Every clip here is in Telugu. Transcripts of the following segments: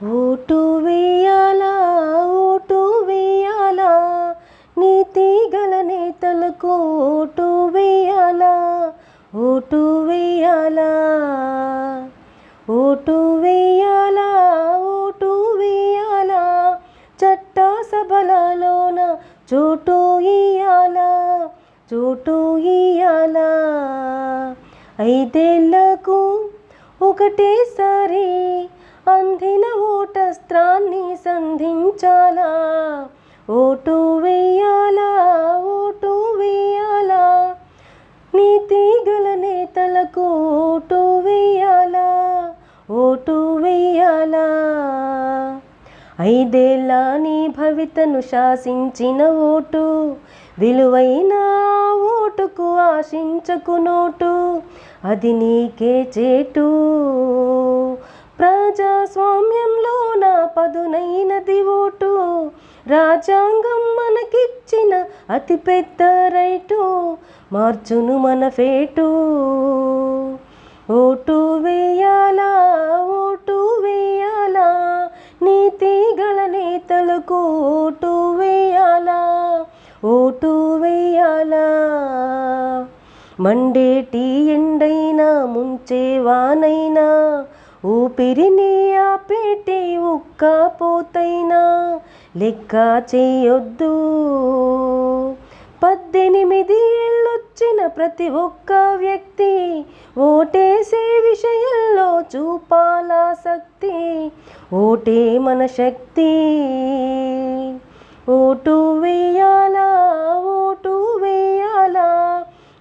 ఓటు వేయాలా, ఓటు వేయాలా, నీతి గల నేతలకు ఓటు వేయాలా, ఓటు వేయాలా, ఓటు వేయాలా, ఓటు వేయాలా, చట్ట సభలలోన చోటు ఇయ్యాలా, చోటు ఇయ్యాలా, 5 ఏళ్లకు ఒకటేసారి అందిన ఓటస్త్రాన్ని సంధించాలా, ఓటు వేయాలా, ఓటు వేయాలా, నీతి గల నేతలకు ఓటు వేయాలా, ఓటు వేయాలా, 5 ఏళ్ల నీ భవితను శాసించిన ఓటు, విలువైన ఓటుకు ఆశించకు నోటు, అది నీకే చేటు, ప్రజాస్వామ్యంలో నా పదునైనది ఓటు, రాజ్యాంగం మనకిచ్చిన అతిపెద్ద రైటు, మార్చును మన ఫేటు, ఓటు వేయాలా, ఓటు వేయాలా, నీతి గల నేతలకు ఓటు వేయాలా, ఓటు వేయాలా, మండేటి ఎండైనా ముంచేవానైనా ఊపిరిని ఆపేటి ఉక్కపోతైనా లెక్క చేయొద్దు, 18 ఏళ్ళొచ్చిన ప్రతి ఒక్క వ్యక్తి ఓటేసే విషయంలో చూపాలాసక్తి, ఓటే మన శక్తి, ఓటు వేయాలా, ఓటు వేయాలా,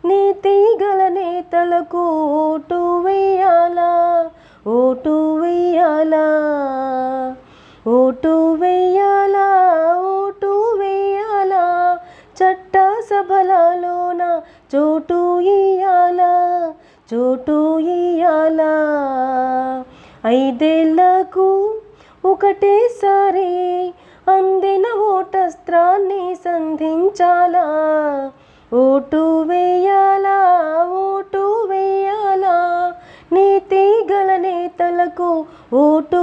నీతి గల నేతలకు ఓటు వేయాలా, ఓటు వేయాలా, ఓటు వేయాలా, ఓటు వేయాలా, చట్ట సభలలోన చోటు ఇయ్యాలా, చోటు ఇయ్యాలా, 5 ఏళ్లకు ఒకటేసారి అందిన ఓటస్త్రాన్ని సంధించాలా, ఓటు వేయాలా, ఓటు వేయాలా, నీతి గల నేతలకు ఓటు